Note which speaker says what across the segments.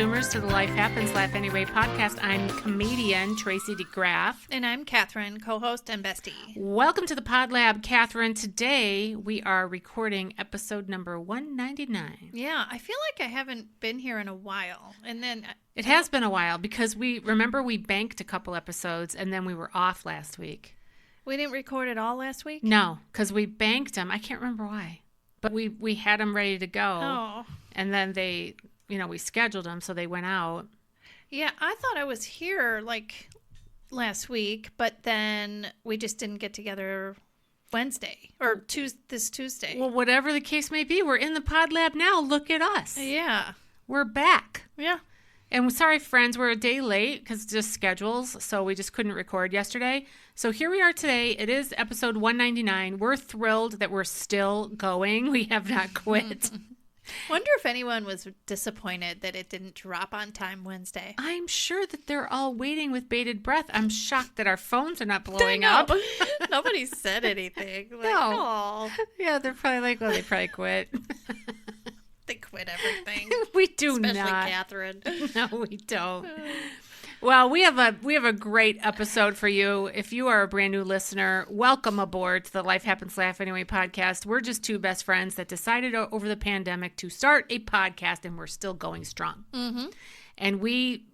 Speaker 1: consumers to the Life Happens, Laugh Anyway podcast. I'm comedian Tracy DeGraff.
Speaker 2: And I'm Catherine, co-host and bestie.
Speaker 1: Welcome to the Pod Lab, Catherine. Today we are recording episode number 199.
Speaker 2: Yeah, I feel like I haven't been here in a while. And then
Speaker 1: it has been a while because we banked a couple episodes and then we were off last week.
Speaker 2: We didn't record it all last week?
Speaker 1: No, because we banked them. I can't remember why. But we had them ready to go.
Speaker 2: Oh.
Speaker 1: And then they, we scheduled them, so they went out.
Speaker 2: Yeah, I thought I was here like last week, but then we just didn't get together Wednesday or this Tuesday.
Speaker 1: Well, whatever the case may be, we're in the Pod Lab now. Look at us.
Speaker 2: Yeah.
Speaker 1: We're back.
Speaker 2: Yeah.
Speaker 1: And sorry, friends, we're a day late because just schedules, so we just couldn't record yesterday. So here we are today. It is episode 199. We're thrilled that we're still going. We have not quit.
Speaker 2: Wonder if anyone was disappointed that it didn't drop on time Wednesday.
Speaker 1: I'm sure that they're all waiting with bated breath. I'm shocked that our phones are not blowing up.
Speaker 2: Nobody said anything. Like,
Speaker 1: No.
Speaker 2: Aw.
Speaker 1: Yeah, they're probably like, well, they probably quit.
Speaker 2: They quit everything.
Speaker 1: We do
Speaker 2: Especially
Speaker 1: not.
Speaker 2: Catherine.
Speaker 1: No, we don't. Well, we have a great episode for you. If you are a brand new listener, welcome aboard to the Life Happens, Laugh Anyway podcast. We're just two best friends that decided over the pandemic to start a podcast, and we're still going strong.
Speaker 2: Mm-hmm.
Speaker 1: And we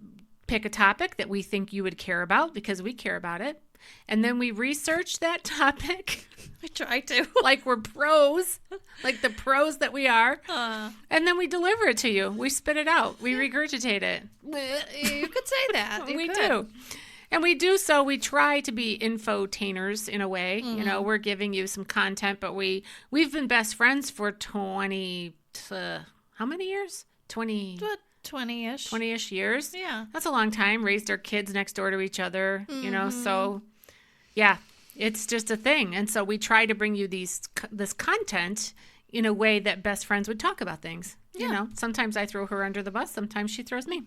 Speaker 1: pick a topic that we think you would care about because we care about it. And then we research that topic.
Speaker 2: I try to.
Speaker 1: Like we're pros, like the pros that we are.
Speaker 2: And
Speaker 1: then we deliver it to you. We spit it out. We regurgitate it.
Speaker 2: you could say that.
Speaker 1: We do. And we do so. We try to be infotainers in a way.
Speaker 2: Mm-hmm.
Speaker 1: We're giving you some content, but we've been best friends for 20, how many years? 20.
Speaker 2: 20-ish.
Speaker 1: 20-ish years.
Speaker 2: Yeah.
Speaker 1: That's a long time. Raised our kids next door to each other, so yeah, it's just a thing. And so we try to bring you this content in a way that best friends would talk about things.
Speaker 2: Yeah.
Speaker 1: Sometimes I throw her under the bus. Sometimes she throws me.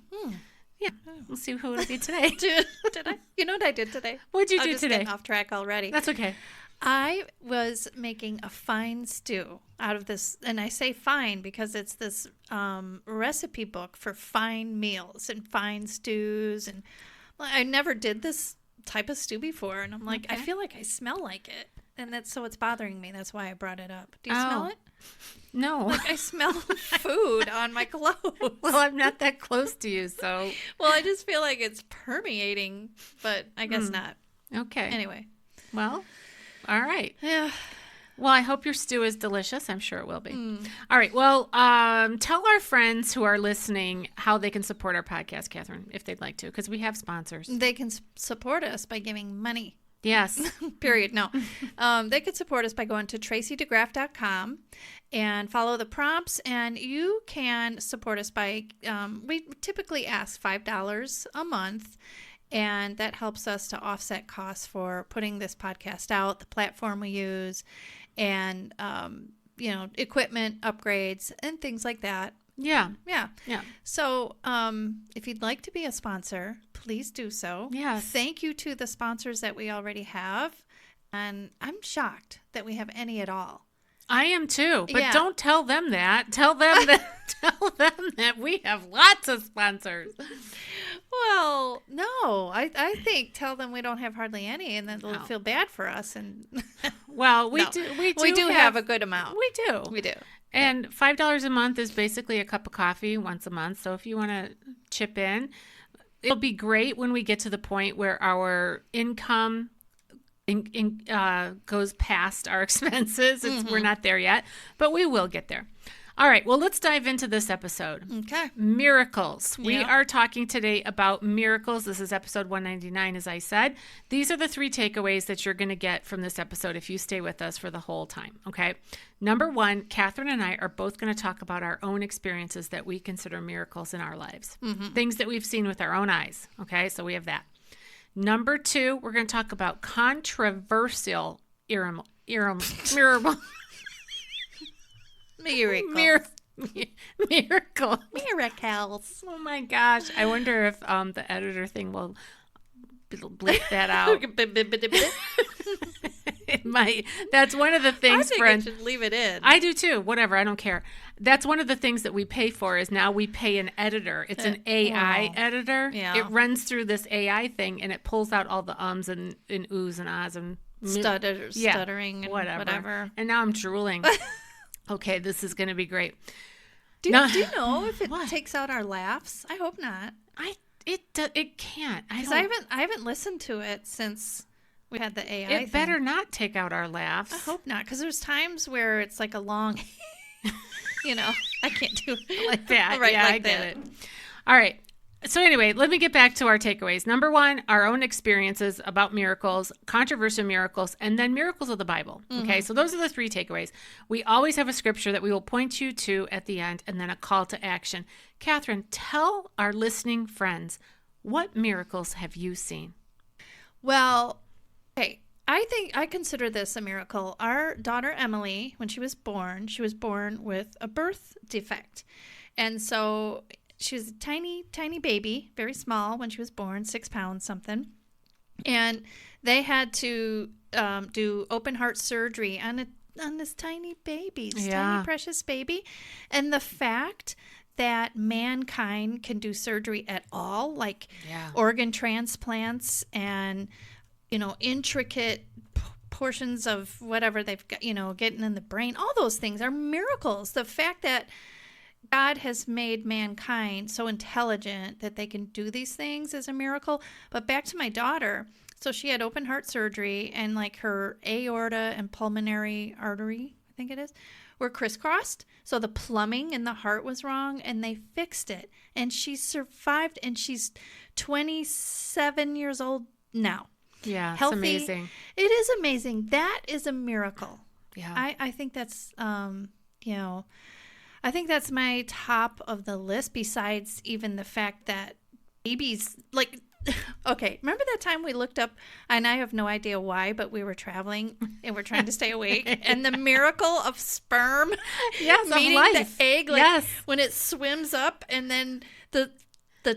Speaker 1: Yeah. We'll see who it'll be today.
Speaker 2: Did I? You know what I did today?
Speaker 1: What'd you
Speaker 2: I'm
Speaker 1: do
Speaker 2: just
Speaker 1: today?
Speaker 2: getting off track already.
Speaker 1: That's okay.
Speaker 2: I was making a fine stew out of this, and I say fine because it's this recipe book for fine meals and fine stews, and I never did this type of stew before, and I'm like, I feel like I smell like it, and that's so it's bothering me. That's why I brought it up. Do you smell it?
Speaker 1: No.
Speaker 2: Like I smell food on my clothes.
Speaker 1: Well, I'm not that close to you, so.
Speaker 2: Well, I just feel like it's permeating, but I guess not.
Speaker 1: Okay.
Speaker 2: Anyway.
Speaker 1: Well, all right.
Speaker 2: Yeah.
Speaker 1: Well, I hope your stew is delicious. I'm sure it will be. All right. Well, tell our friends who are listening how they can support our podcast, Catherine, if they'd like to, because we have sponsors.
Speaker 2: They can support us by giving money.
Speaker 1: Yes.
Speaker 2: Period. No. They could support us by going to tracydegraff.com and follow the prompts. And you can support us by, we typically ask $5 a month. And that helps us to offset costs for putting this podcast out, the platform we use, and, equipment upgrades and things like that.
Speaker 1: Yeah.
Speaker 2: Yeah.
Speaker 1: Yeah.
Speaker 2: So if you'd like to be a sponsor, please do so.
Speaker 1: Yes.
Speaker 2: Thank you to the sponsors that we already have. And I'm shocked that we have any at all.
Speaker 1: I am too, but
Speaker 2: Yeah.
Speaker 1: don't tell them that. Tell them that we have lots of sponsors.
Speaker 2: Well, no, I think tell them we don't have hardly any, and then they'll
Speaker 1: No.
Speaker 2: feel bad for us. And
Speaker 1: Well, we
Speaker 2: No.
Speaker 1: do.
Speaker 2: we do have a good amount.
Speaker 1: We do.
Speaker 2: We do.
Speaker 1: And $5 a month is basically a cup of coffee once a month. So if you want to chip in, it'll be great when we get to the point where our income goes past our expenses. We're not there yet, but we will get there. All right. Well, let's dive into this episode.
Speaker 2: Okay.
Speaker 1: Miracles. We
Speaker 2: Yeah.
Speaker 1: are talking today about miracles. This is episode 199, as I said. These are the 3 takeaways that you're going to get from this episode if you stay with us for the whole time. Okay. Number 1, Catherine and I are both going to talk about our own experiences that we consider miracles in our lives. Things that we've seen with our own eyes. Okay. So we have that. Number 2, we're going to talk about controversial miracles.
Speaker 2: Miracles.
Speaker 1: Oh my gosh. I wonder if the editor thing will bleep that out. That's one of the
Speaker 2: I
Speaker 1: things,
Speaker 2: think
Speaker 1: friend.
Speaker 2: I should leave it in.
Speaker 1: I do too. Whatever. I don't care. That's one of the things that we pay for is now we pay an editor. It's an AI
Speaker 2: wow.
Speaker 1: editor.
Speaker 2: Yeah.
Speaker 1: It runs through this AI thing and it pulls out all the ums and oohs and ahs and
Speaker 2: Stuttering and
Speaker 1: whatever.
Speaker 2: whatever.
Speaker 1: And now I'm drooling. Okay, this is going to be great.
Speaker 2: Do
Speaker 1: No.
Speaker 2: you know if it
Speaker 1: What?
Speaker 2: takes out our laughs? I hope not.
Speaker 1: It can't.
Speaker 2: Because I haven't listened to it since we had the AI
Speaker 1: It
Speaker 2: thing.
Speaker 1: better not take out our laughs.
Speaker 2: I hope not, because there's times where it's like a long, I can't do it
Speaker 1: Like that.
Speaker 2: Right,
Speaker 1: yeah,
Speaker 2: like
Speaker 1: I get
Speaker 2: that.
Speaker 1: it. All right. So anyway, let me get back to our takeaways. Number one, our own experiences about miracles, controversial miracles, and then miracles of the Bible. Okay, so those are the 3 takeaways. We always have a scripture that we will point you to at the end, and then a call to action. Catherine, tell our listening friends, what miracles have you seen?
Speaker 2: Well, okay. I consider this a miracle. Our daughter Emily, when she was born with a birth defect. And so she was a tiny, tiny baby, very small when she was born, 6 pounds something. And they had to do open heart surgery on this tiny baby, this tiny precious baby. And the fact that mankind can do surgery at all, like organ transplants and intricate portions of whatever they've got, getting in the brain, all those things are miracles. The fact that God has made mankind so intelligent that they can do these things is a miracle. But back to my daughter. So she had open heart surgery and like her aorta and pulmonary artery, I think it is, were crisscrossed. So the plumbing in the heart was wrong and they fixed it. And she survived and she's 27 years old now.
Speaker 1: Yeah,
Speaker 2: Healthy.
Speaker 1: it's amazing.
Speaker 2: It is amazing. That is a miracle.
Speaker 1: Yeah.
Speaker 2: I think that's, I think that's my top of the list, besides even the fact that babies, like, okay, remember that time we looked up, and I have no idea why, but we were traveling and we're trying to stay awake, and the miracle of sperm meeting the egg, like when it swims up, and then the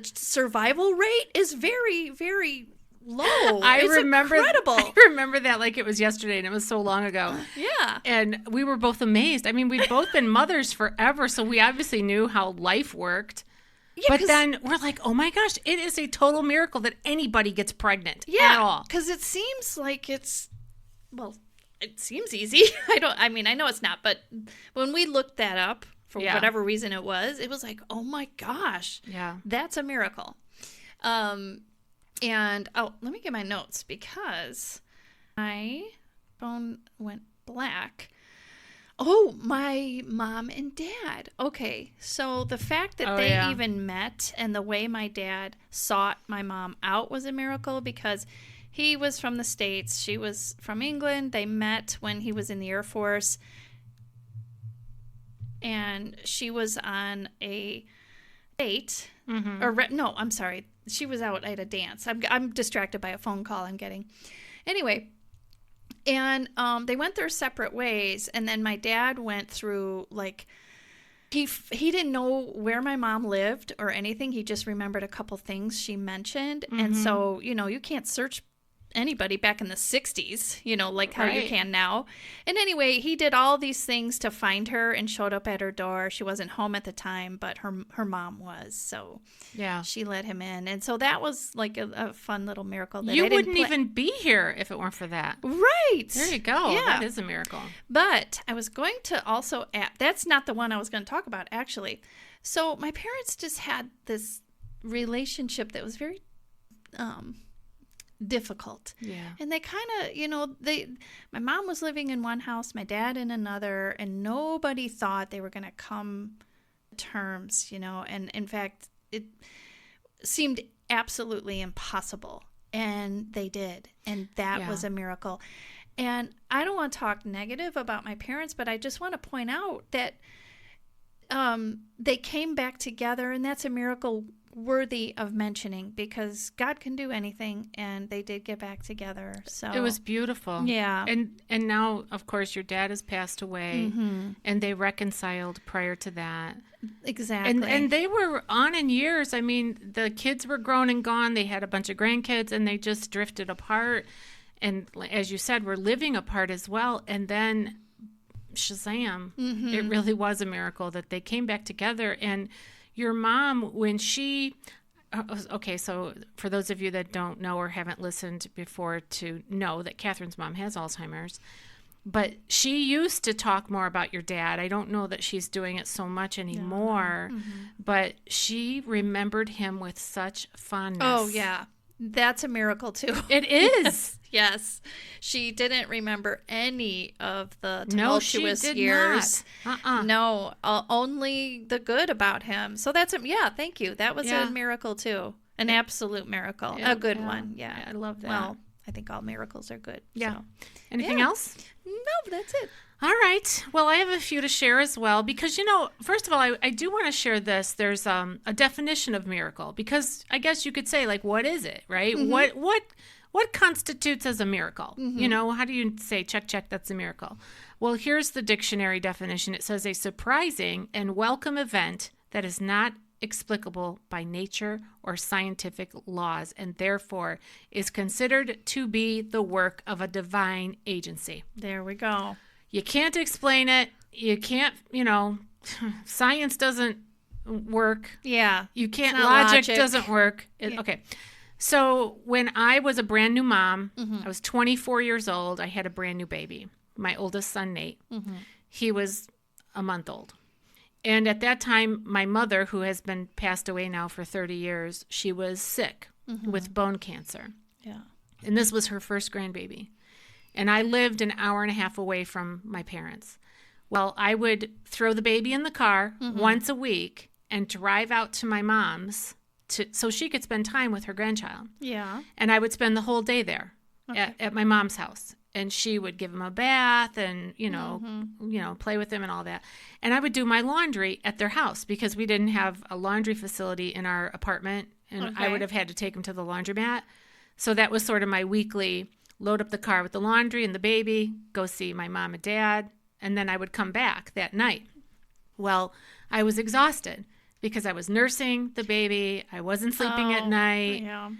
Speaker 2: survival rate is very, very low. It's incredible.
Speaker 1: I remember that like it was yesterday, and it was so long ago.
Speaker 2: Yeah.
Speaker 1: And we were both amazed. I mean, we've both been mothers forever, so we obviously knew how life worked. Yeah, but then we're like, oh my gosh, it is a total miracle that anybody gets pregnant at all.
Speaker 2: Because it seems like it seems easy. I know it's not, but when we looked that up, for whatever reason it was like, oh my gosh, that's a miracle. And let me get my notes because my phone went black. Oh, my mom and dad. Okay, so the fact that they even met and the way my dad sought my mom out was a miracle, because he was from the States. She was from England. They met when he was in the Air Force. And she was on a date. No, I'm sorry. She was out at a dance. I'm distracted by a phone call I'm getting. Anyway, and they went their separate ways. And then my dad went through, like, he didn't know where my mom lived or anything. He just remembered a couple things she mentioned. And so, you can't search anybody back in the 60s, like how you can now. And anyway, he did all these things to find her and showed up at her door. She wasn't home at the time, but her mom was. So she let him in. And so that was like a fun little miracle. That
Speaker 1: you wouldn't even be here if it weren't for that.
Speaker 2: Right.
Speaker 1: There you go.
Speaker 2: Yeah.
Speaker 1: That is a miracle.
Speaker 2: But I was going to also add, that's not the one I was going to talk about, actually. So my parents just had this relationship that was very difficult. Yeah. And they kind of, my mom was living in one house, my dad in another, and nobody thought they were going to come to terms, and in fact, it seemed absolutely impossible. And they did. And that was a miracle. And I don't want to talk negative about my parents, but I just want to point out that they came back together, and that's a miracle worthy of mentioning, because God can do anything, and they did get back together. So
Speaker 1: it was beautiful. Yeah. And now, of course, your dad has passed away, and they reconciled prior to that.
Speaker 2: Exactly.
Speaker 1: And they were on in years. I mean, the kids were grown and gone. They had a bunch of grandkids, and they just drifted apart. And as you said, we're living apart as well. And then Shazam, it really was a miracle that they came back together. And your mom, when she, okay, so for those of you that don't know or haven't listened before to know that Catherine's mom has Alzheimer's, but she used to talk more about your dad. I don't know that she's doing it so much anymore, but she remembered him with such fondness.
Speaker 2: Oh, yeah. That's a miracle, too.
Speaker 1: It is.
Speaker 2: Yes. She didn't remember any of the
Speaker 1: No, she
Speaker 2: tumultuous
Speaker 1: did
Speaker 2: years.
Speaker 1: not.
Speaker 2: No, only the good about him. So that's, thank you. That was a miracle, too. An absolute miracle. A good one. Yeah.
Speaker 1: I love that.
Speaker 2: Well, I think all miracles are good.
Speaker 1: Yeah.
Speaker 2: So.
Speaker 1: Anything else?
Speaker 2: No, that's it.
Speaker 1: All right. Well, I have a few to share as well because, first of all, I do want to share this. There's a definition of miracle because I guess you could say, like, what is it, right? What constitutes as a miracle? How do you say, check, that's a miracle? Well, here's the dictionary definition. It says a surprising and welcome event that is not explicable by nature or scientific laws and therefore is considered to be the work of a divine agency.
Speaker 2: There we go.
Speaker 1: You can't explain it. You can't, science doesn't work.
Speaker 2: Yeah.
Speaker 1: You can't, logic doesn't work. Okay. So when I was a brand new mom, I was 24 years old. I had a brand new baby, my oldest son, Nate. He was a month old. And at that time, my mother, who has been passed away now for 30 years, she was sick with bone cancer.
Speaker 2: Yeah.
Speaker 1: And this was her first grandbaby. And I lived an hour and a half away from my parents. Well, I would throw the baby in the car once a week and drive out to my mom's so she could spend time with her grandchild.
Speaker 2: Yeah.
Speaker 1: And I would spend the whole day there at my mom's house. And she would give him a bath and, play with him and all that. And I would do my laundry at their house because we didn't have a laundry facility in our apartment. And I would have had to take him to the laundromat. So that was sort of my weekly load up the car with the laundry and the baby, go see my mom and dad. And then I would come back that night. Well, I was exhausted because I was nursing the baby. I wasn't sleeping at night.
Speaker 2: Yeah.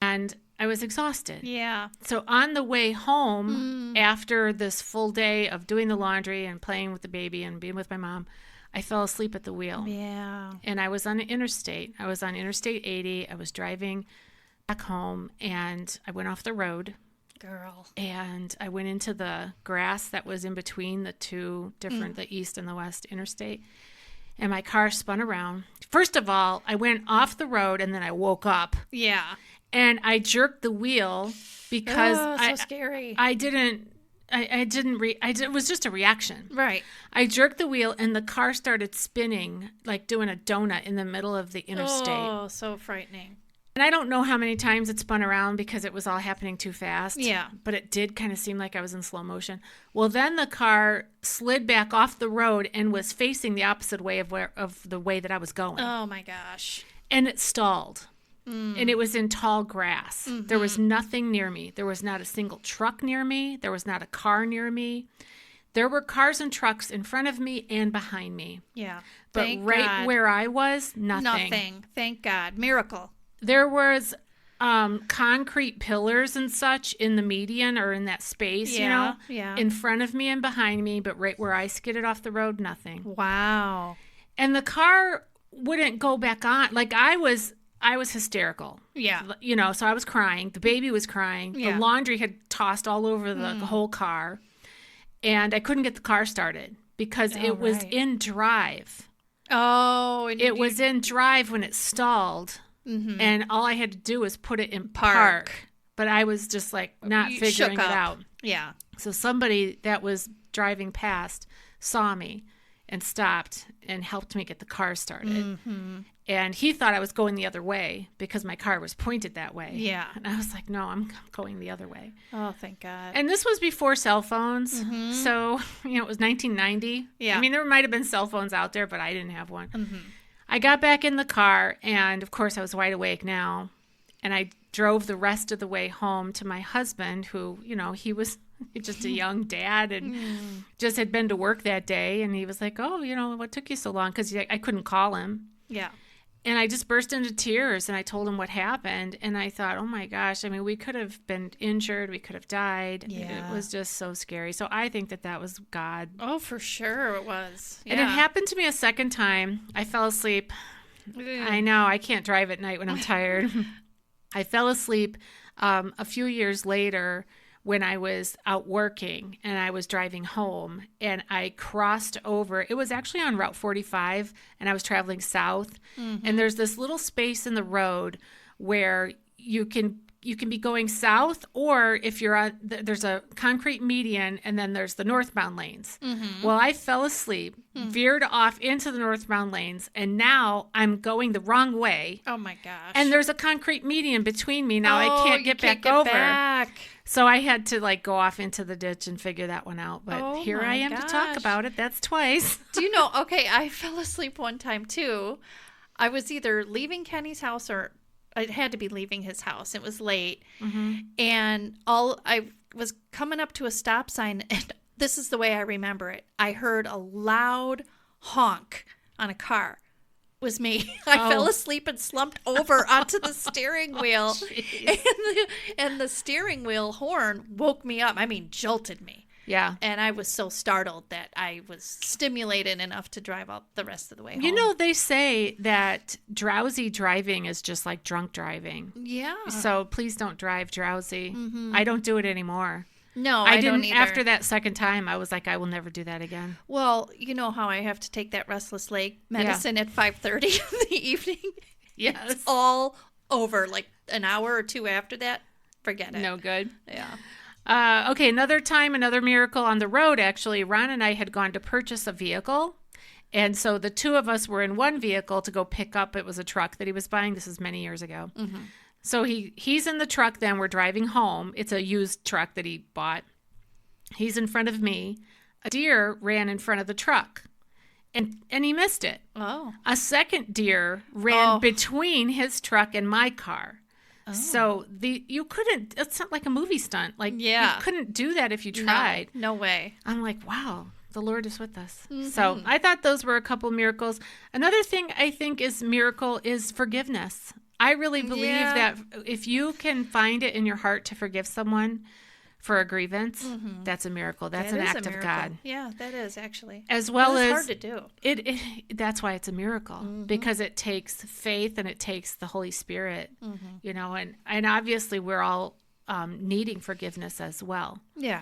Speaker 1: And I was exhausted.
Speaker 2: Yeah.
Speaker 1: So on the way home, after this full day of doing the laundry and playing with the baby and being with my mom, I fell asleep at the wheel.
Speaker 2: Yeah.
Speaker 1: And I was on an interstate. I was on Interstate 80. I was driving back home, and I went off the road.
Speaker 2: Girl.
Speaker 1: And I went into the grass that was in between the two different, the east and the west interstate. And my car spun around. First of all, I went off the road, and then I woke up.
Speaker 2: Yeah.
Speaker 1: And I jerked the wheel because
Speaker 2: so scary.
Speaker 1: It was just a reaction.
Speaker 2: Right.
Speaker 1: I jerked the wheel and the car started spinning, like doing a donut in the middle of the interstate.
Speaker 2: Oh, so frightening.
Speaker 1: And I don't know how many times it spun around because it was all happening too fast.
Speaker 2: Yeah.
Speaker 1: But it did kind of seem like I was in slow motion. Well, then the car slid back off the road and was facing the opposite way of the way that I was going.
Speaker 2: Oh my gosh.
Speaker 1: And it stalled. And it was in tall grass. There was nothing near me. There was not a single truck near me. There was not a car near me. There were cars and trucks in front of me and behind me.
Speaker 2: Yeah.
Speaker 1: But
Speaker 2: Thank
Speaker 1: right
Speaker 2: God.
Speaker 1: where I was, nothing.
Speaker 2: Nothing. Thank God. Miracle.
Speaker 1: There was concrete pillars and such in the median or in that space,
Speaker 2: Yeah.
Speaker 1: in front of me and behind me. But right where I skidded off the road, nothing.
Speaker 2: Wow.
Speaker 1: And the car wouldn't go back on. Like I was hysterical.
Speaker 2: Yeah.
Speaker 1: So I was crying. The baby was crying.
Speaker 2: Yeah.
Speaker 1: The laundry had tossed all over the whole car. And I couldn't get the car started because it was in drive.
Speaker 2: Oh. And
Speaker 1: It was in drive when it stalled. And all I had to do was put it in park. But I was just like not
Speaker 2: You
Speaker 1: figuring
Speaker 2: shook
Speaker 1: it
Speaker 2: up.
Speaker 1: out.
Speaker 2: Yeah.
Speaker 1: So somebody that was driving past saw me and stopped and helped me get the car started. And he thought I was going the other way because my car was pointed that way.
Speaker 2: Yeah.
Speaker 1: And I was like, no, I'm going the other way.
Speaker 2: Oh, thank God.
Speaker 1: And this was before cell phones. So, it was 1990.
Speaker 2: Yeah.
Speaker 1: I mean, there might have been cell phones out there, but I didn't have one. I got back in the car, and of course I was wide awake now. And I drove the rest of the way home to my husband, who, he was just a young dad and just had been to work that day. And he was like, oh, what took you so long? Because I couldn't call him.
Speaker 2: Yeah.
Speaker 1: And I just burst into tears and I told him what happened. And I thought, oh my gosh, I mean, we could have been injured. We could have died.
Speaker 2: Yeah.
Speaker 1: It was just so scary. So I think that was God.
Speaker 2: Oh, for sure it was.
Speaker 1: And it happened to me a second time. I fell asleep. I know, I can't drive at night when I'm tired. I fell asleep a few years later when I was out working and I was driving home and I crossed over. It was actually on Route 45 and I was traveling south. And there's this little space in the road where you can be going south, or if you're on, there's a concrete median and then there's the northbound lanes. Well, I fell asleep, veered off into the northbound lanes, and now I'm going the wrong way.
Speaker 2: Oh my gosh.
Speaker 1: And there's a concrete median between me. Now I can't get back over. So I had to like go off into the ditch and figure that one out. But here I am to talk about it. That's twice.
Speaker 2: Do you know, okay, I fell asleep one time too. I was either leaving Kenny's house or I had to be leaving his house. It was late. And I was coming up to a stop sign, and this is the way I remember it. I heard a loud honk on a car. It was me. I fell asleep and slumped over onto the steering wheel. And the steering wheel horn woke me up. I mean, jolted me.
Speaker 1: Yeah.
Speaker 2: And I was so startled that I was stimulated enough to drive out the rest of the way home.
Speaker 1: You know, they say that drowsy driving is just like drunk driving.
Speaker 2: Yeah.
Speaker 1: So please don't drive drowsy. I don't do it anymore.
Speaker 2: No,
Speaker 1: I
Speaker 2: don't
Speaker 1: didn't.
Speaker 2: either.
Speaker 1: After that second time, I was like, I will never do that again.
Speaker 2: Well, you know how I have to take that restless leg medicine at 5:30 in the evening?
Speaker 1: Yes.
Speaker 2: It's all over. Like an hour or two after that, forget it.
Speaker 1: No good.
Speaker 2: Yeah.
Speaker 1: Okay, another time, another miracle on the road, actually. Ron and I had gone to purchase a vehicle. And so the two of us were in one vehicle to go pick up. It was a truck that he was buying. This is many years ago. So he's in the truck then. We're driving home. It's a used truck that he bought. He's in front of me. A deer ran in front of the truck. And he missed it.
Speaker 2: Oh.
Speaker 1: A second deer ran between his truck and my car. So you couldn't, it's not like a movie stunt. Like you couldn't do that if you tried.
Speaker 2: No way.
Speaker 1: I'm like, wow, the Lord is with us. So I thought those were a couple miracles. Another thing I think is miracle is forgiveness. I really believe that if you can find it in your heart to forgive someone for a grievance, that's a miracle. That's an act of God.
Speaker 2: Yeah, that is actually.
Speaker 1: As well as
Speaker 2: hard to do.
Speaker 1: That's why it's a miracle, because it takes faith and it takes the Holy Spirit, you know, and obviously we're all needing forgiveness as well.
Speaker 2: Yeah.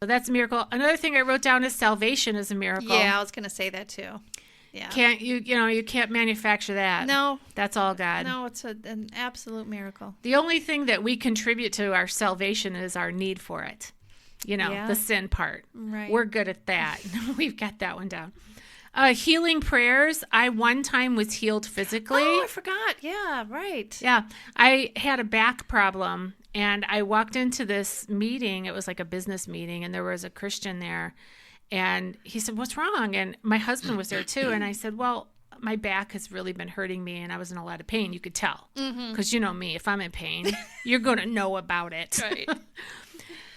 Speaker 1: So that's a miracle. Another thing I wrote down is salvation is a miracle.
Speaker 2: Yeah, I was going to say that too. Yeah.
Speaker 1: You can't manufacture that.
Speaker 2: No.
Speaker 1: That's all God.
Speaker 2: No, it's an absolute miracle.
Speaker 1: The only thing that we contribute to our salvation is our need for it. You know, the sin part.
Speaker 2: Right.
Speaker 1: We're good at that. We've got that one down. Healing prayers. I one time was healed physically.
Speaker 2: Oh, I forgot. Yeah, right.
Speaker 1: Yeah. I had a back problem and I walked into this meeting. It was like a business meeting and there was a Christian there. And he said, what's wrong? And my husband was there too. And I said, well, my back has really been hurting me and I was in a lot of pain. You could tell. Because you know me, if I'm in pain, you're going to know about it.
Speaker 2: Right.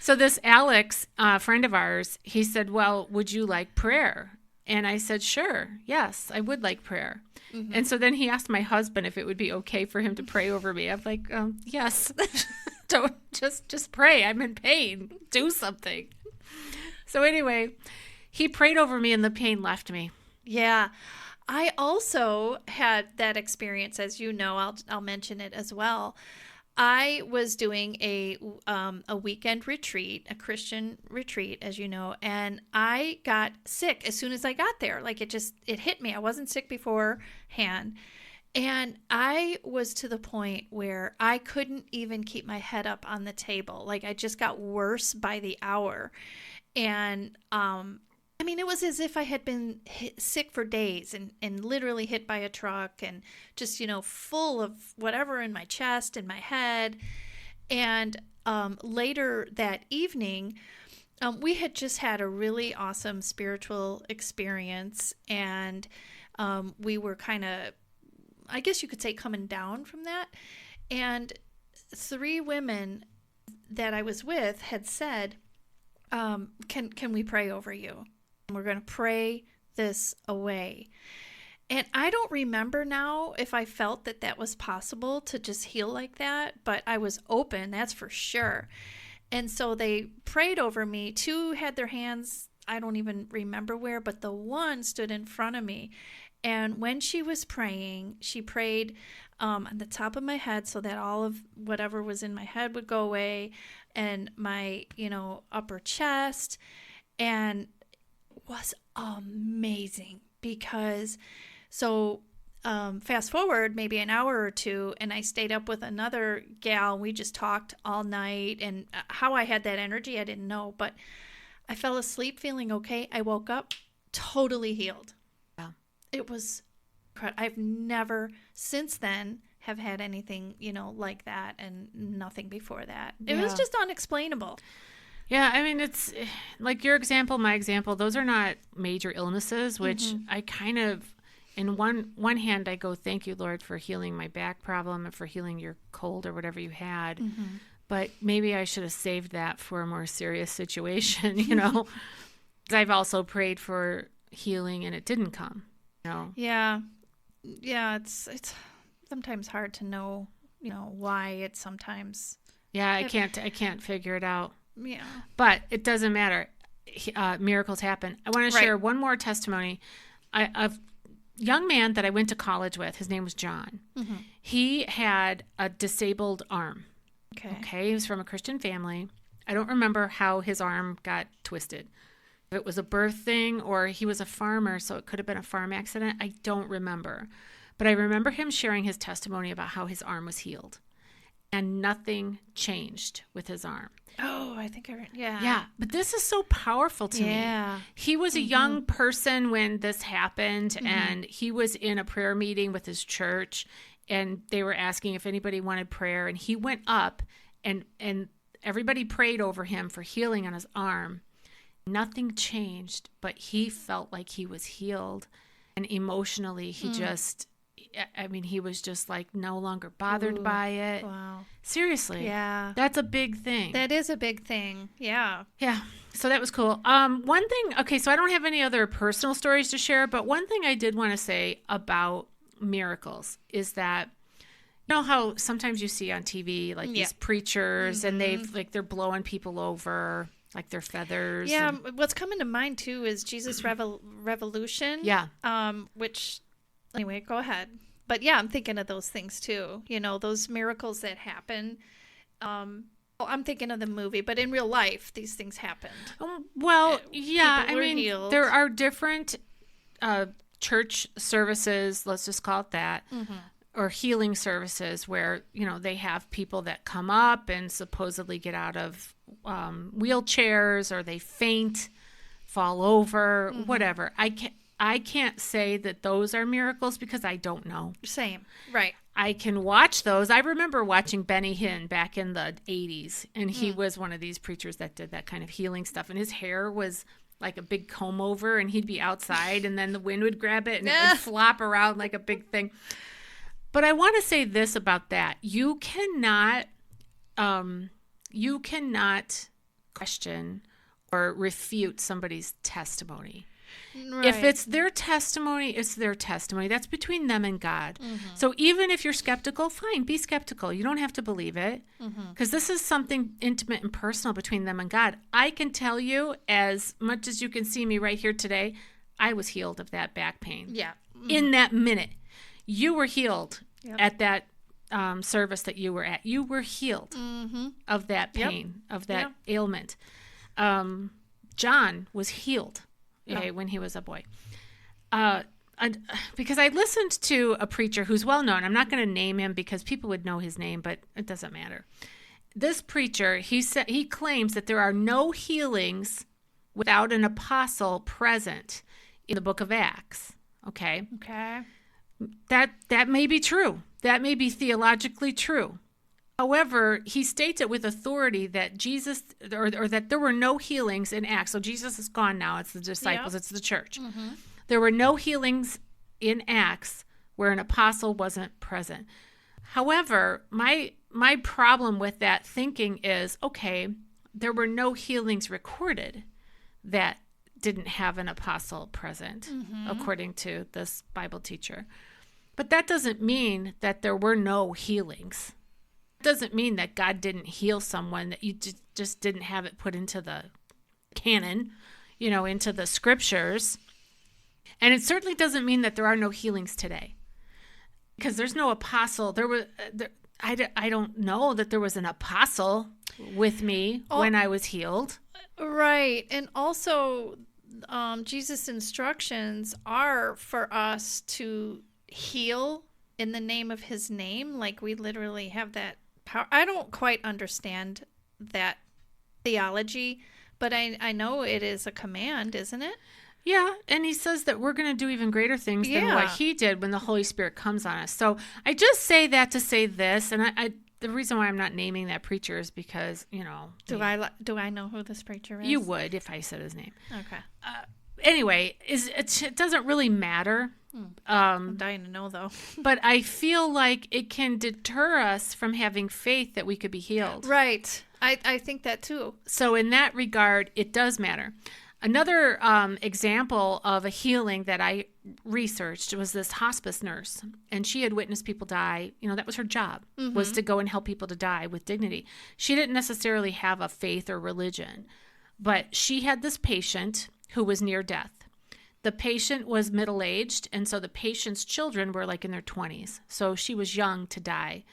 Speaker 1: So this Alex, friend of ours, he said, well, would you like prayer? And I said, sure. Yes, I would like prayer. And so then he asked my husband if it would be okay for him to pray over me. I'm like, yes. Don't just pray. I'm in pain. Do something. So anyway, he prayed over me and the pain left me.
Speaker 2: Yeah. I also had that experience, as you know, I'll mention it as well. I was doing a weekend retreat, a Christian retreat, as you know, and I got sick as soon as I got there. Like it hit me. I wasn't sick beforehand. And I was to the point where I couldn't even keep my head up on the table. Like I just got worse by the hour. And, I mean, it was as if I had been sick for days and literally hit by a truck and just, full of whatever in my chest and my head. And later that evening, we had just had a really awesome spiritual experience. And we were kind of, I guess you could say, coming down from that. And 3 women that I was with had said, can we pray over you? We're going to pray this away. And I don't remember now if I felt that that was possible to just heal like that, but I was open, that's for sure. And so they prayed over me. Two had their hands, I don't even remember where, but the one stood in front of me. And when she was praying, she prayed on the top of my head so that all of whatever was in my head would go away, and my, upper chest. And it was amazing because fast forward maybe an hour or two, and I stayed up with another gal. We just talked all night, and how I had that energy, I didn't know, but I fell asleep feeling okay. I woke up totally healed.
Speaker 1: Yeah.
Speaker 2: It was incredible. I've never since then have had anything, like that, and nothing before that. It was just unexplainable.
Speaker 1: Yeah, I mean, it's like your example, my example, those are not major illnesses, which I kind of, in one hand, I go, thank you, Lord, for healing my back problem and for healing your cold or whatever you had. But maybe I should have saved that for a more serious situation, I've also prayed for healing and it didn't come,
Speaker 2: Yeah. Yeah, it's sometimes hard to know, why it's sometimes.
Speaker 1: Yeah, I can't figure it out.
Speaker 2: Yeah.
Speaker 1: But it doesn't matter. Miracles happen. I want to share one more testimony. A young man that I went to college with, his name was John. He had a disabled arm. Okay. He was from a Christian family. I don't remember how his arm got twisted. If it was a birth thing or he was a farmer, so it could have been a farm accident. I don't remember. But I remember him sharing his testimony about how his arm was healed. And nothing changed with his arm.
Speaker 2: Oh, I think I read. Yeah.
Speaker 1: Yeah. But this is so powerful to me. He was a young person when this happened, and he was in a prayer meeting with his church, and they were asking if anybody wanted prayer. And he went up, and everybody prayed over him for healing on his arm. Nothing changed, but he felt like he was healed. And emotionally, he he was just like no longer bothered by it.
Speaker 2: Wow.
Speaker 1: Seriously.
Speaker 2: Yeah.
Speaker 1: That's a big thing.
Speaker 2: That is a big thing. Yeah.
Speaker 1: Yeah. So that was cool. One thing, okay, so I don't have any other personal stories to share, but one thing I did want to say about miracles is that, how sometimes you see on TV, like these preachers and they're blowing people over, like their feathers.
Speaker 2: Yeah. What's coming to mind too is Jesus Revolution. Yeah. Which, anyway, go ahead. But yeah, I'm thinking of those things too. Those miracles that happen. I'm thinking of the movie, but in real life, these things happened.
Speaker 1: Well, yeah, I mean,
Speaker 2: healed.
Speaker 1: There are different church services, let's just call it that, or healing services where, they have people that come up and supposedly get out of wheelchairs, or they faint, fall over, whatever. I can't say that those are miracles because I don't know.
Speaker 2: Same. Right.
Speaker 1: I can watch those. I remember watching Benny Hinn back in the 80s, and he was one of these preachers that did that kind of healing stuff. And his hair was like a big comb over, and he'd be outside, and then the wind would grab it, and it would flop around like a big thing. But I want to say this about that. You cannot question or refute somebody's testimony. Right. If it's their testimony, it's their testimony. That's between them and God. So even if you're skeptical, fine, be skeptical. You don't have to believe it, because this is something intimate and personal between them and God. I can tell you, as much as you can see me right here today, I was healed of that back pain. Yeah. In that minute. You were healed at that service that you were at. You were healed of that pain, of that ailment. John was healed. When he was a boy. Because I listened to a preacher who's well known. I'm not going to name him because people would know his name, but it doesn't matter. This preacher, he claims that there are no healings without an apostle present in the book of Acts. Okay. That may be true. That may be theologically true. However, he states it with authority that Jesus, or that there were no healings in Acts. So Jesus is gone now. It's the disciples. It's the church. There were no healings in Acts where an apostle wasn't present. However, my problem with that thinking is, okay, there were no healings recorded that didn't have an apostle present, according to this Bible teacher. But that doesn't mean that there were no healings. It doesn't mean that God didn't heal someone, that you just didn't have it put into the canon, into the scriptures. And it certainly doesn't mean that there are no healings today, because there's no apostle. I don't know that there was an apostle with me when I was healed.
Speaker 2: Right. And also, Jesus' instructions are for us to heal in the name of his name. Like, we literally have that power. I don't quite understand that theology, but I know it is a command, isn't it?
Speaker 1: Yeah, and he says that we're going to do even greater things than what he did when the Holy Spirit comes on us. So I just say that to say this, and I the reason why I'm not naming that preacher is because,
Speaker 2: Do I know who this preacher is?
Speaker 1: You would if I said his name.
Speaker 2: Okay.
Speaker 1: Anyway, it doesn't really matter.
Speaker 2: I'm dying to know, though.
Speaker 1: But I feel like it can deter us from having faith that we could be healed.
Speaker 2: Right. I think that too.
Speaker 1: So in that regard, it does matter. Another example of a healing that I researched was this hospice nurse, and she had witnessed people die. That was her job, was to go and help people to die with dignity. She didn't necessarily have a faith or religion, but she had this patient who was near death. The patient was middle-aged, and so the patient's children were like in their 20s. So she was young to die,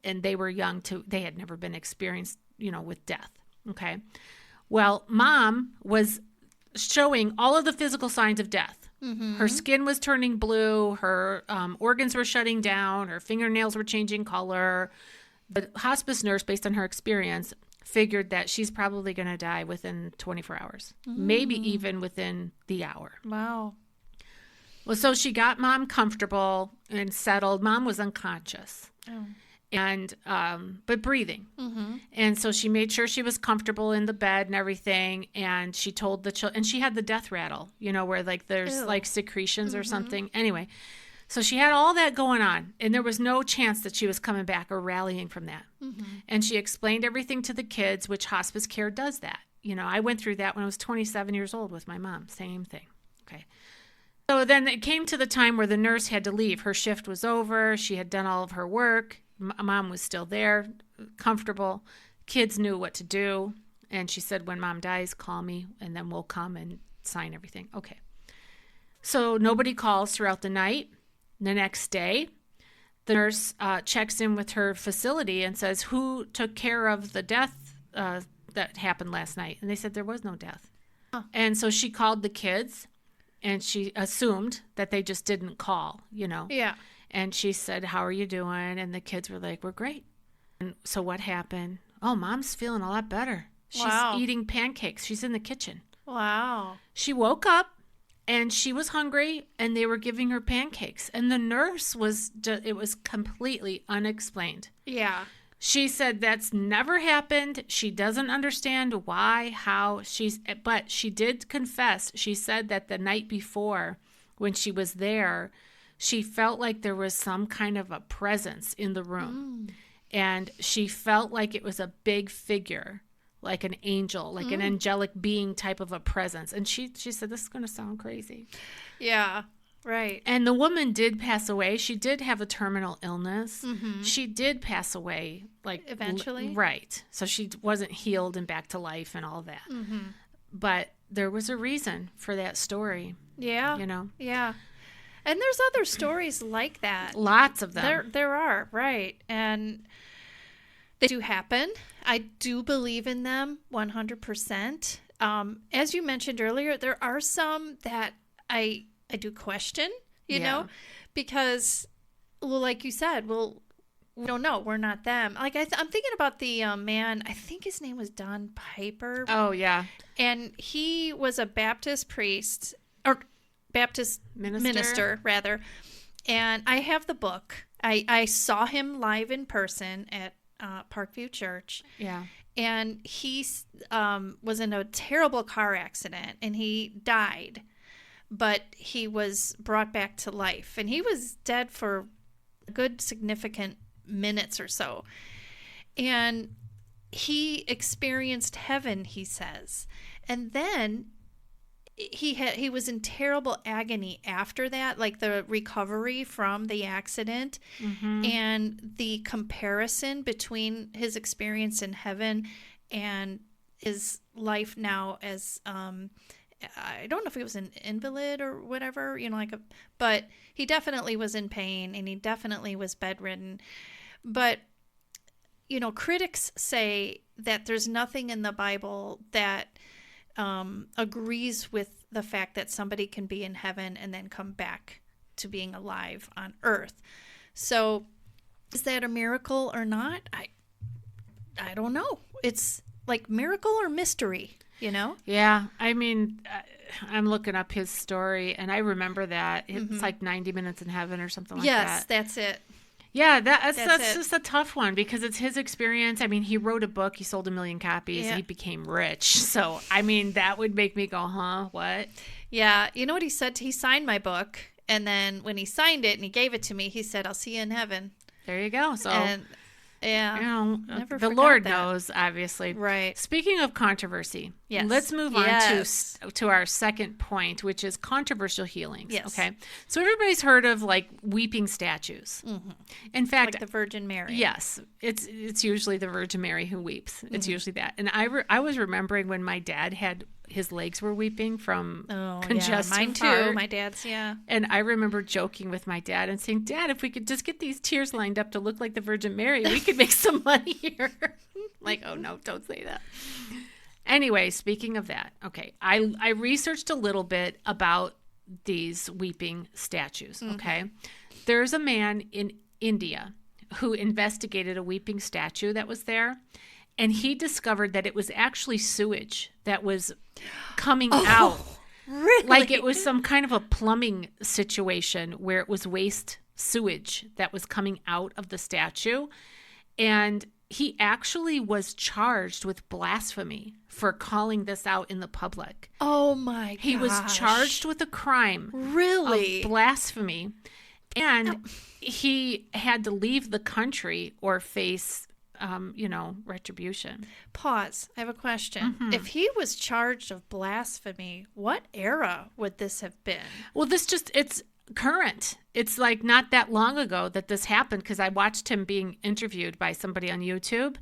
Speaker 1: and they were young they had never been experienced, with death. Okay. Well, mom was showing all of the physical signs of death. Her skin was turning blue. Her organs were shutting down. Her fingernails were changing color. The hospice nurse, based on her experience, figured that she's probably going to die within 24 hours, maybe even within the hour.
Speaker 2: Wow.
Speaker 1: Well, so she got mom comfortable and settled. Mom was unconscious. Oh. And but breathing. And so she made sure she was comfortable in the bed and everything, and she told the children, and she had the death rattle, where like there's like secretions or something. Anyway, so she had all that going on, and there was no chance that she was coming back or rallying from that. And she explained everything to the kids, which hospice care does that. I went through that when I was 27 years old with my mom, same thing. Okay. So then it came to the time where the nurse had to leave. Her shift was over. She had done all of her work. Mom was still there, comfortable. Kids knew what to do. And she said, when mom dies, call me, and then we'll come and sign everything. Okay. So nobody calls throughout the night. The next day, the nurse checks in with her facility and says, who took care of the death that happened last night? And they said there was no death. Huh. And so she called the kids, and she assumed that they just didn't call,
Speaker 2: Yeah.
Speaker 1: And she said, how are you doing? And the kids were like, we're great. And so what happened? Oh, mom's feeling a lot better. She's eating pancakes. She's in the kitchen.
Speaker 2: Wow.
Speaker 1: She woke up and she was hungry, and they were giving her pancakes. And the nurse it was completely unexplained.
Speaker 2: Yeah.
Speaker 1: She said that's never happened. She doesn't understand why, how but she did confess. She said that the night before, when she was there, she felt like there was some kind of a presence in the room. And she felt like it was a big figure, like an angel, like an angelic being type of a presence. And she said, this is going to sound crazy.
Speaker 2: Yeah, right.
Speaker 1: And the woman did pass away. She did have a terminal illness. She did pass away, like
Speaker 2: eventually.
Speaker 1: Right. So she wasn't healed and back to life and all that. But there was a reason for that story.
Speaker 2: Yeah. Yeah. And there's other stories like that.
Speaker 1: Lots of them.
Speaker 2: There are, right. And they do happen. I do believe in them 100%. As you mentioned earlier, there are some that I do question, you know, because, well, like you said, we don't know. We're not them. Like I'm thinking about the man, I think his name was Don Piper.
Speaker 1: Oh, yeah.
Speaker 2: And he was a Baptist priest, or Baptist minister rather. And I have the book. I saw him live in person at Parkview Church.
Speaker 1: Yeah.
Speaker 2: And he was in a terrible car accident, and he died. But he was brought back to life. And he was dead for a good significant minutes or so. And he experienced heaven, he says. And then he was in terrible agony after that, like the recovery from the accident, and the comparison between his experience in heaven and his life now as I don't know if he was an invalid or whatever, but he definitely was in pain and he definitely was bedridden. But critics say that there's nothing in the Bible that agrees with the fact that somebody can be in heaven and then come back to being alive on earth. So is that a miracle or not? I don't know. It's like miracle or mystery,
Speaker 1: Yeah. I mean, I'm looking up his story and I remember that. It's like 90 Minutes in Heaven or something like that.
Speaker 2: Yes, that's it.
Speaker 1: Yeah, that's just a tough one because it's his experience. I mean, he wrote a book. He sold 1 million copies.
Speaker 2: Yeah.
Speaker 1: He became rich. So, I mean, that would make me go, huh? What?
Speaker 2: Yeah. You know what he said? He signed my book. And then when he signed it and he gave it to me, he said, I'll see you in heaven.
Speaker 1: There you go. So,
Speaker 2: and, yeah.
Speaker 1: the Lord knows, obviously.
Speaker 2: Right.
Speaker 1: Speaking of controversy,
Speaker 2: yes.
Speaker 1: let's move on to our second point, which is controversial healings.
Speaker 2: Yes.
Speaker 1: Okay. So everybody's heard of like weeping statues.
Speaker 2: Mm-hmm.
Speaker 1: In fact,
Speaker 2: like the Virgin Mary.
Speaker 1: Yes, it's usually the Virgin Mary who weeps. It's usually that. And I was remembering when my dad had his legs were weeping from congestive
Speaker 2: mine too.
Speaker 1: heart.
Speaker 2: My dad's, yeah.
Speaker 1: And I remember joking with my dad and saying, Dad, if we could just get these tears lined up to look like the Virgin Mary, we could make some money here. Like, oh no, don't say that. Anyway, speaking of that, okay, I researched a little bit about these weeping statues, okay? There's a man in India who investigated a weeping statue that was there, and he discovered that it was actually sewage that was coming out.
Speaker 2: Really?
Speaker 1: Like it was some kind of a plumbing situation where it was waste sewage that was coming out of the statue. And he actually was charged with blasphemy for calling this out in the public.
Speaker 2: Oh my gosh.
Speaker 1: He was charged with a crime
Speaker 2: Really?
Speaker 1: of blasphemy. And he had to leave the country or face retribution.
Speaker 2: Pause. I have a question. If he was charged of blasphemy, what era would this have been?
Speaker 1: Well, it's current. It's like not that long ago that this happened because I watched him being interviewed by somebody on YouTube.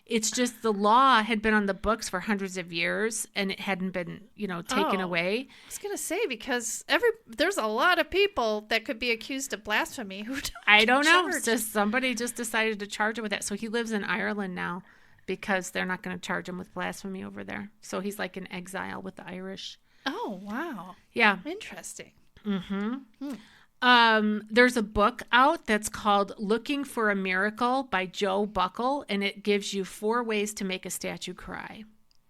Speaker 1: It's just the law had been on the books for hundreds of years and it hadn't been, taken away.
Speaker 2: I was going to say, because there's a lot of people that could be accused of blasphemy who
Speaker 1: I don't know.
Speaker 2: charged.
Speaker 1: It's just somebody just decided to charge him with that. So he lives in Ireland now because they're not going to charge him with blasphemy over there. So he's like in exile with the Irish.
Speaker 2: Oh, wow.
Speaker 1: Yeah.
Speaker 2: Interesting.
Speaker 1: There's a book out that's called Looking for a Miracle by Joe Buckle, and it gives you 4 ways to make a statue cry.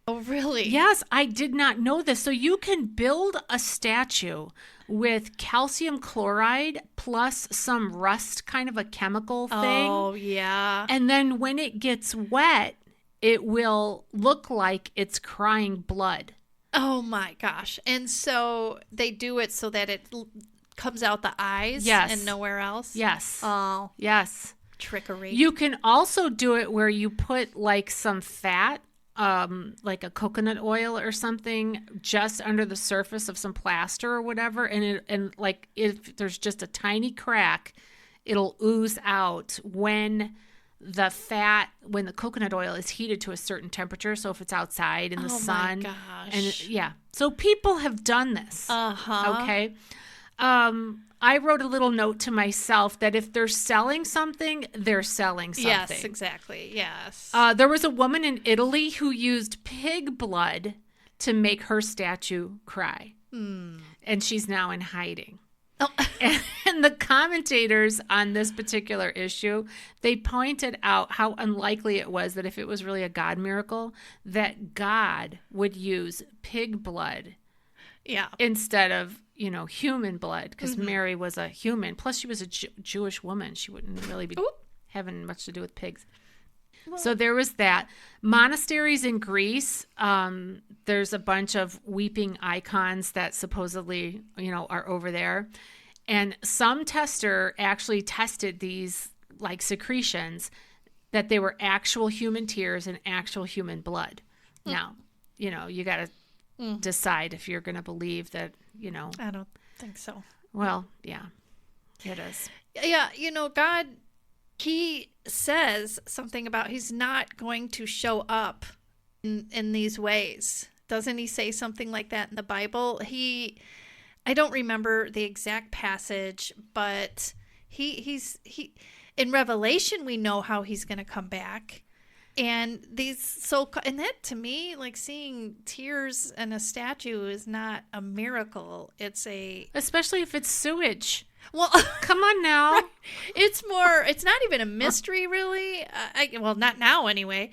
Speaker 2: Oh, really?
Speaker 1: Yes, I did not know this. So you can build a statue with calcium chloride plus some rust, kind of a chemical thing.
Speaker 2: Oh, yeah.
Speaker 1: And then when it gets wet, it will look like it's crying blood.
Speaker 2: Oh, my gosh. And so they do it so that it comes out the eyes and nowhere else?
Speaker 1: Yes.
Speaker 2: Oh.
Speaker 1: Yes.
Speaker 2: Trickery.
Speaker 1: You can also do it where you put like some fat, like a coconut oil or something, just under the surface of some plaster or whatever, and like if there's just a tiny crack, it'll ooze out when the coconut oil is heated to a certain temperature. So if it's outside in the sun,
Speaker 2: my gosh.
Speaker 1: and so people have done this. Okay. I wrote a little note to myself that if they're selling something, they're selling something.
Speaker 2: Yes, exactly. Yes.
Speaker 1: There was a woman in Italy who used pig blood to make her statue cry. And she's now in hiding.
Speaker 2: Oh.
Speaker 1: And the commentators on this particular issue, they pointed out how unlikely it was that if it was really a God miracle, that God would use pig blood instead of human blood, because Mary was a human. Plus, she was a Jewish woman. She wouldn't really be having much to do with pigs. Well, so there was that. Monasteries in Greece, there's a bunch of weeping icons that supposedly, are over there. And some tester actually tested these like secretions that they were actual human tears and actual human blood. Now, you got to decide if you're going to believe that,
Speaker 2: I don't think so.
Speaker 1: well, yeah, it is.
Speaker 2: Yeah, God, he says something about he's not going to show up in these ways. Doesn't he say something like that in the Bible? I don't remember the exact passage, but he in Revelation we know how he's going to come back. And and that to me, like seeing tears in a statue is not a miracle.
Speaker 1: Especially if it's sewage.
Speaker 2: Well,
Speaker 1: come on now.
Speaker 2: Right. It's not even a mystery really. Well, not now anyway.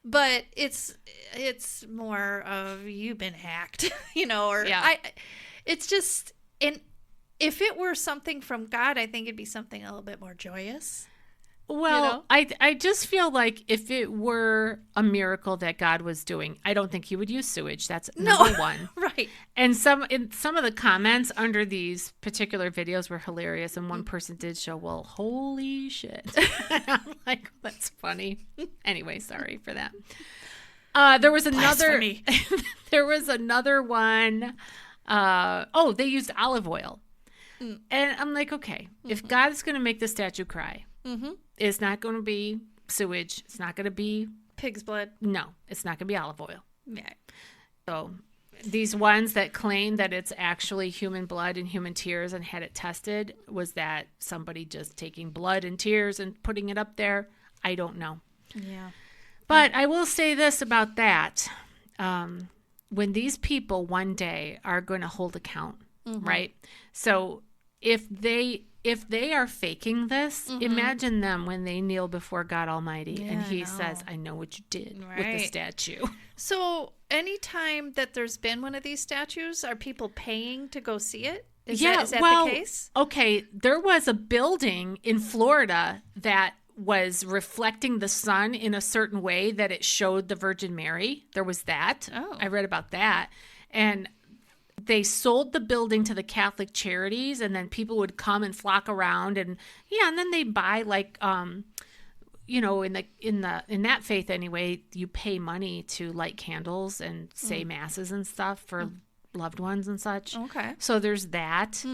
Speaker 2: But it's more of you've been hacked, or
Speaker 1: yeah.
Speaker 2: It's just, and if it were something from God, I think it'd be something a little bit more joyous.
Speaker 1: Well, I just feel like if it were a miracle that God was doing, I don't think he would use sewage. That's number one.
Speaker 2: Right.
Speaker 1: And some of the comments under these particular videos were hilarious. And one person did show, well, holy shit. I'm like, that's funny. Anyway, sorry for that. There was another.
Speaker 2: Blasphemy.
Speaker 1: There was another one. They used olive oil. And I'm like, okay, if God is going to make the statue cry, it's not going to be sewage. It's not going to be
Speaker 2: pig's blood.
Speaker 1: No, it's not going to be olive oil.
Speaker 2: Yeah.
Speaker 1: So these ones that claim that it's actually human blood and human tears and had it tested, was that somebody just taking blood and tears and putting it up there? I don't know.
Speaker 2: Yeah.
Speaker 1: But I will say this about that. When these people one day are going to hold account, right? So if they are faking this, imagine them when they kneel before God Almighty and he says, I know what you did with the statue.
Speaker 2: So anytime that there's been one of these statues, are people paying to go see it? Is that the case?
Speaker 1: Okay, there was a building in Florida that was reflecting the sun in a certain way that it showed the Virgin Mary. There was that.
Speaker 2: Oh.
Speaker 1: I read about that. And they sold the building to the Catholic Charities, and then people would come and flock around, and then they buy like in that faith anyway, you pay money to light candles and say masses and stuff for loved ones and such.
Speaker 2: Okay.
Speaker 1: So there's that.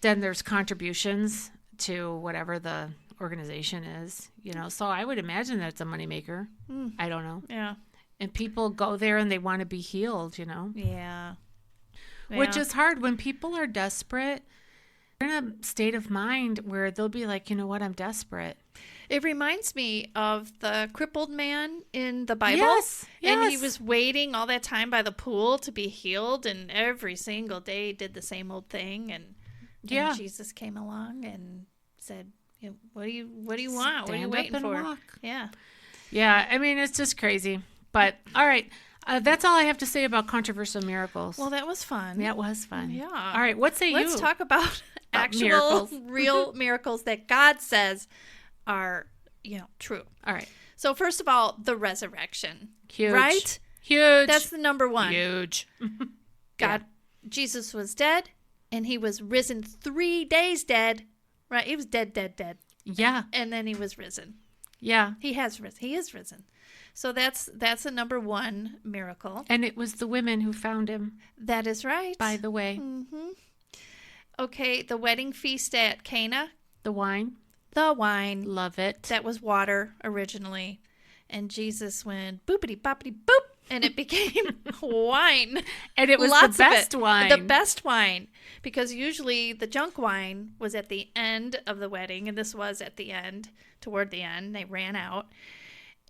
Speaker 1: Then there's contributions to whatever the organization is, so I would imagine that it's a moneymaker. I don't know.
Speaker 2: Yeah.
Speaker 1: And people go there and they want to be healed,
Speaker 2: Yeah.
Speaker 1: Which is hard when people are desperate. They're in a state of mind where they'll be like, you know what, I'm desperate.
Speaker 2: It reminds me of the crippled man in the Bible.
Speaker 1: Yes.
Speaker 2: And he was waiting all that time by the pool to be healed, and every single day he did the same old thing. And Jesus came along and said, what do you want? What are you waiting for?
Speaker 1: Walk.
Speaker 2: Yeah.
Speaker 1: Yeah, I mean, it's just crazy. But all right. That's all I have to say about controversial miracles.
Speaker 2: Well, that was fun.
Speaker 1: That was fun.
Speaker 2: Yeah.
Speaker 1: All right. What say you?
Speaker 2: Let's talk about actual
Speaker 1: miracles.
Speaker 2: real miracles that God says are, true.
Speaker 1: All right.
Speaker 2: So first of all, the resurrection.
Speaker 1: Huge.
Speaker 2: Right?
Speaker 1: Huge.
Speaker 2: That's the number one.
Speaker 1: Huge.
Speaker 2: Jesus was dead, and he was risen 3 days dead. Right? He was dead.
Speaker 1: Yeah.
Speaker 2: And then he was risen.
Speaker 1: Yeah.
Speaker 2: He has risen. He is risen. So that's the number one miracle.
Speaker 1: And it was the women who found him.
Speaker 2: That is right.
Speaker 1: By the way.
Speaker 2: Mm-hmm. Okay, the wedding feast at Cana.
Speaker 1: The wine.
Speaker 2: The wine.
Speaker 1: Love it.
Speaker 2: That was water originally. And Jesus went boopity boppity boop, and it became wine.
Speaker 1: And it was
Speaker 2: Lots
Speaker 1: the best wine.
Speaker 2: The best wine. Because usually the junk wine was at the end of the wedding, and this was at the end, toward the end. They ran out.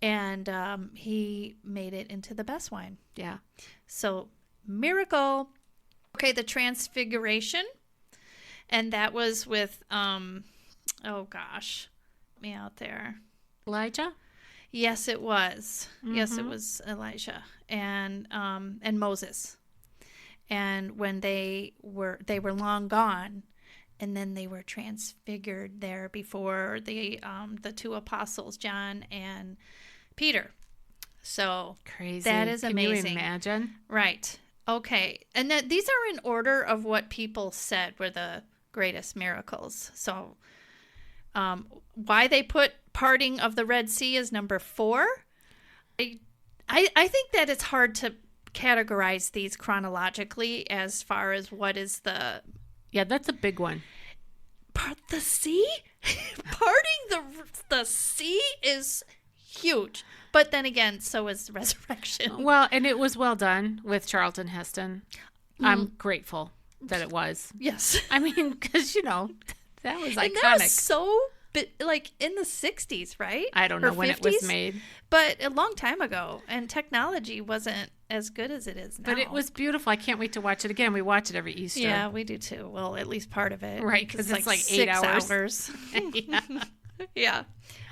Speaker 2: And he made it into the best wine.
Speaker 1: Yeah.
Speaker 2: So, miracle. Okay, the transfiguration. And that was with, help me out there.
Speaker 1: Elijah?
Speaker 2: Yes, it was. Yes, it was Elijah and Moses. And when they were long gone, and then they were transfigured there before the two apostles, John and Peter. So
Speaker 1: crazy.
Speaker 2: That is amazing.
Speaker 1: Can you imagine?
Speaker 2: Right. Okay. And these are in order of what people said were the greatest miracles. So why they put parting of the Red Sea as number 4, I think that it's hard to categorize these chronologically as far as what is
Speaker 1: Yeah, that's a big one.
Speaker 2: the sea. Parting the sea is huge. But then again, so is the resurrection.
Speaker 1: Well, and it was well done with Charlton Heston. I'm grateful that it was.
Speaker 2: Yes.
Speaker 1: I mean, because, that was iconic.
Speaker 2: And that was so, like, in the 60s, right?
Speaker 1: I don't
Speaker 2: Or
Speaker 1: know when it was
Speaker 2: 50s?
Speaker 1: made.
Speaker 2: But a long time ago. And technology wasn't as good as it is now.
Speaker 1: But it was beautiful. I can't wait to watch it again. We watch it every Easter.
Speaker 2: Yeah, we do too. Well, at least part of it.
Speaker 1: Right, because it's like 8
Speaker 2: 6
Speaker 1: hours.
Speaker 2: yeah. Yeah.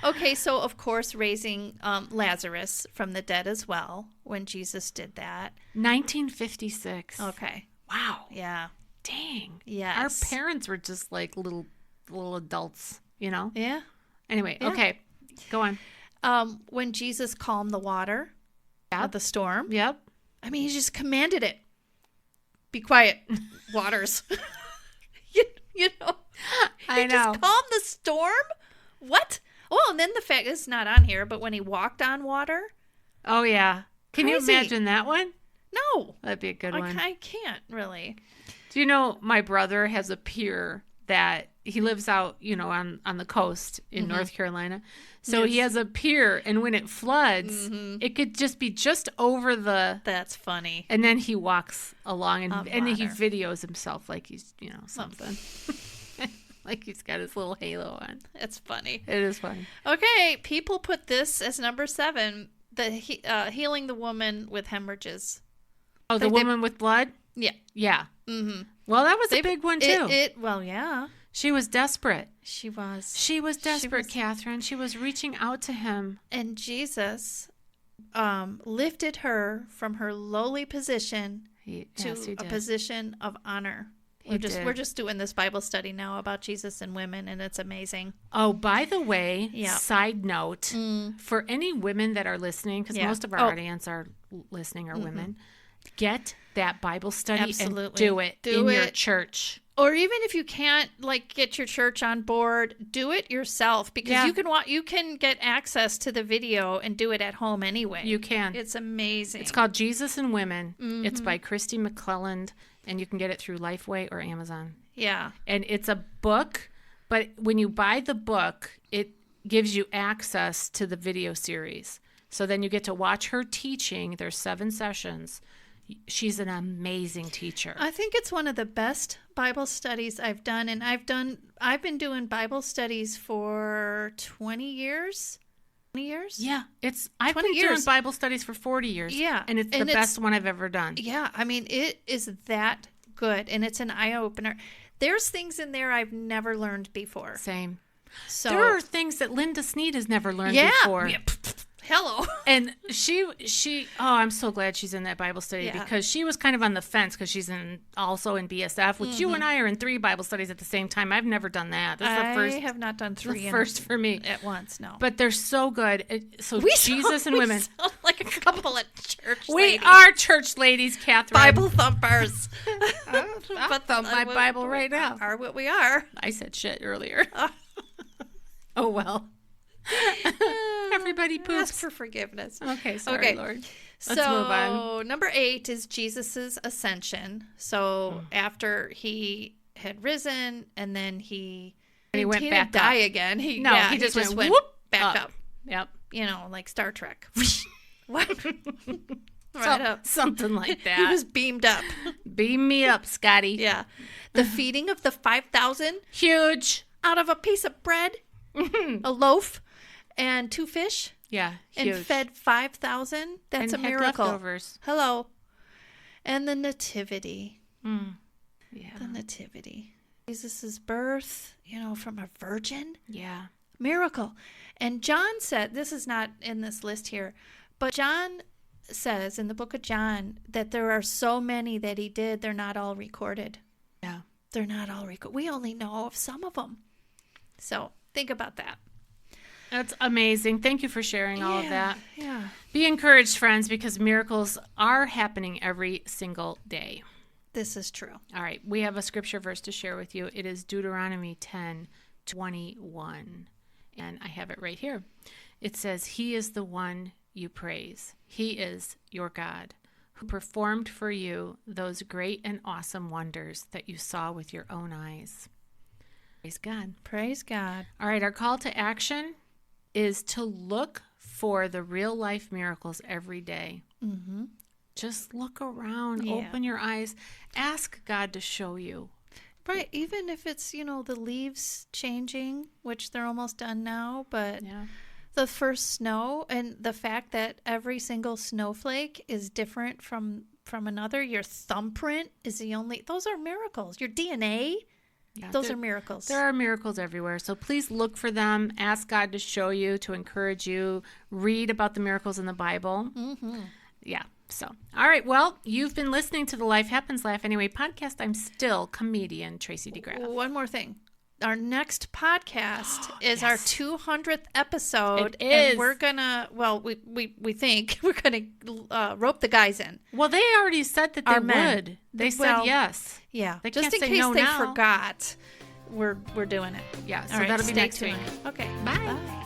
Speaker 2: Okay, so of course, raising Lazarus from the dead as well, when Jesus did that.
Speaker 1: 1956.
Speaker 2: Okay.
Speaker 1: Wow.
Speaker 2: Yeah.
Speaker 1: Dang.
Speaker 2: Yes.
Speaker 1: Our parents were just like little adults,
Speaker 2: Yeah.
Speaker 1: Anyway,
Speaker 2: Yeah.
Speaker 1: okay. Go on.
Speaker 2: When Jesus calmed the water
Speaker 1: Yep.
Speaker 2: of the storm.
Speaker 1: Yep.
Speaker 2: I mean, he just commanded it. Be quiet, waters. you know.
Speaker 1: I
Speaker 2: He
Speaker 1: know.
Speaker 2: just calmed the storm? What? Oh, and then the fact it's not on here, but when he walked on water?
Speaker 1: Oh, yeah. Can you
Speaker 2: Crazy.
Speaker 1: imagine that one?
Speaker 2: No.
Speaker 1: That'd be a good one.
Speaker 2: I can't really.
Speaker 1: Do you know my brother has a pier that he lives out, on the coast in North Carolina. So he
Speaker 2: Yes.
Speaker 1: has a pier, and when it floods, it could just be just over
Speaker 2: That's funny.
Speaker 1: and then he walks along and he
Speaker 2: water.
Speaker 1: videos himself like he's, something. Like he's got his little halo on.
Speaker 2: It's funny.
Speaker 1: It is fun.
Speaker 2: Okay, people put this as number 7, healing the woman with hemorrhages.
Speaker 1: Oh, the
Speaker 2: Like they-
Speaker 1: woman with blood?
Speaker 2: Yeah.
Speaker 1: Yeah.
Speaker 2: Mm-hmm.
Speaker 1: Well, that was a big one, too.
Speaker 2: Well, yeah.
Speaker 1: She was desperate.
Speaker 2: She was.
Speaker 1: She was desperate,
Speaker 2: was-
Speaker 1: Catherine. She was reaching out to him.
Speaker 2: And Jesus lifted her from her lowly position
Speaker 1: Yes,
Speaker 2: to
Speaker 1: he
Speaker 2: a
Speaker 1: did.
Speaker 2: position of honor.
Speaker 1: He
Speaker 2: We're
Speaker 1: did.
Speaker 2: just doing this Bible study now about Jesus and women, and it's amazing.
Speaker 1: Oh, by the way,
Speaker 2: Yeah.
Speaker 1: side note, for any women that are listening, because
Speaker 2: Yeah.
Speaker 1: most of our
Speaker 2: Oh.
Speaker 1: audience are listening are women, get that Bible study and
Speaker 2: Absolutely.
Speaker 1: do it
Speaker 2: Do
Speaker 1: in your
Speaker 2: it.
Speaker 1: church.
Speaker 2: Or even if you can't get your church on board, do it yourself because
Speaker 1: Yeah.
Speaker 2: you can get access to the video and do it at home anyway.
Speaker 1: You can.
Speaker 2: It's amazing.
Speaker 1: It's called Jesus and Women. It's by Christy McClelland, and you can get it through Lifeway or Amazon.
Speaker 2: Yeah.
Speaker 1: And it's a book, but when you buy the book, it gives you access to the video series. So then you get to watch her teaching. There's 7 sessions. She's an amazing teacher.
Speaker 2: I think it's one of the best Bible studies I've done, and I've been doing Bible studies for 20 years. 20 years?
Speaker 1: Yeah, I've
Speaker 2: 20
Speaker 1: been doing
Speaker 2: years.
Speaker 1: Bible studies for 40 years.
Speaker 2: Yeah,
Speaker 1: and it's the
Speaker 2: and it's-
Speaker 1: best one I've ever done.
Speaker 2: Yeah, I mean, it is that good, and it's an eye-opener. There's things in there I've never learned before.
Speaker 1: Same.
Speaker 2: So
Speaker 1: There are things that Linda Sneed has never learned
Speaker 2: yeah.
Speaker 1: before.
Speaker 2: Yeah. Hello.
Speaker 1: And she I'm so glad she's in that Bible study
Speaker 2: Yeah.
Speaker 1: because she was kind of on the fence because she's also in BSF, which you and I are in 3 Bible studies at the same time. I've never done that. This is the first
Speaker 2: I have not done 3
Speaker 1: the first for me.
Speaker 2: at once, no.
Speaker 1: But they're so good. So
Speaker 2: We
Speaker 1: Jesus and
Speaker 2: we
Speaker 1: women.
Speaker 2: sound like a couple of church
Speaker 1: We
Speaker 2: ladies.
Speaker 1: are church ladies, Catherine.
Speaker 2: Bible thumpers.
Speaker 1: I'll thump my Bible right now.
Speaker 2: Are what we are.
Speaker 1: I said shit earlier. Oh, well. Everybody
Speaker 2: Ask
Speaker 1: poops.
Speaker 2: for forgiveness.
Speaker 1: Okay, sorry,
Speaker 2: Okay.
Speaker 1: Lord.
Speaker 2: So
Speaker 1: Let's move on.
Speaker 2: number 8 is Jesus's ascension. So after he had risen and then he
Speaker 1: went
Speaker 2: didn't
Speaker 1: back
Speaker 2: die
Speaker 1: up.
Speaker 2: again. He
Speaker 1: just went
Speaker 2: went
Speaker 1: whoop
Speaker 2: back up.
Speaker 1: Yep.
Speaker 2: You know, like Star Trek. What? right
Speaker 1: Some-
Speaker 2: up.
Speaker 1: Something like
Speaker 2: He
Speaker 1: that.
Speaker 2: was beamed up.
Speaker 1: Beam me up, Scotty.
Speaker 2: Yeah. The feeding of the 5,000
Speaker 1: Huge.
Speaker 2: out of a piece of bread, a loaf, and 2 fish,
Speaker 1: Yeah,
Speaker 2: and
Speaker 1: huge.
Speaker 2: fed 5,000. That's
Speaker 1: And
Speaker 2: a
Speaker 1: had
Speaker 2: miracle.
Speaker 1: leftovers.
Speaker 2: Hello. And the nativity.
Speaker 1: Yeah.
Speaker 2: The nativity. Jesus' birth, from a virgin.
Speaker 1: Yeah.
Speaker 2: Miracle. And John said, this is not in this list here, but John says in the book of John that there are so many that he did, they're not all recorded.
Speaker 1: Yeah.
Speaker 2: They're not all recorded. We only know of some of them. So think about that.
Speaker 1: That's amazing. Thank you for sharing all of that.
Speaker 2: Yeah.
Speaker 1: Be encouraged, friends, because miracles are happening every single day.
Speaker 2: This is true.
Speaker 1: All right. We have a scripture verse to share with you. It is Deuteronomy 10:21. And I have it right here. It says, He is the one you praise. He is your God, performed for you those great and awesome wonders that you saw with your own eyes. Praise God.
Speaker 2: Praise God.
Speaker 1: All right, our call to action is to look for the real life miracles every day.
Speaker 2: Mm-hmm.
Speaker 1: Just look around,
Speaker 2: Yeah.
Speaker 1: open your eyes, ask God to show you.
Speaker 2: Right. Even if it's, the leaves changing, which they're almost done now, but
Speaker 1: Yeah.
Speaker 2: the first snow and the fact that every single snowflake is different from another, your thumbprint is those are miracles. Your DNA,
Speaker 1: Yeah,
Speaker 2: those are miracles.
Speaker 1: There are miracles everywhere. So please look for them. Ask God to show you, to encourage you. Read about the miracles in the Bible.
Speaker 2: Mm-hmm.
Speaker 1: Yeah. So, all right. Well, you've been listening to the Life Happens Laugh Anyway podcast. I'm still comedian Tracy DeGraff.
Speaker 2: One more thing. Our next podcast is
Speaker 1: Yes.
Speaker 2: our 200th episode.
Speaker 1: It is.
Speaker 2: And we're going to, we think we're going to rope the guys in.
Speaker 1: Well, they already said that they
Speaker 2: Our men.
Speaker 1: would. They said
Speaker 2: Well,
Speaker 1: yes.
Speaker 2: Yeah.
Speaker 1: They
Speaker 2: Just
Speaker 1: can't
Speaker 2: in
Speaker 1: say
Speaker 2: case
Speaker 1: no
Speaker 2: they
Speaker 1: now.
Speaker 2: forgot, we're doing it.
Speaker 1: Yeah. So
Speaker 2: All right,
Speaker 1: that'll be
Speaker 2: stay
Speaker 1: next week.
Speaker 2: tuned. Okay.
Speaker 1: Bye.
Speaker 2: Bye.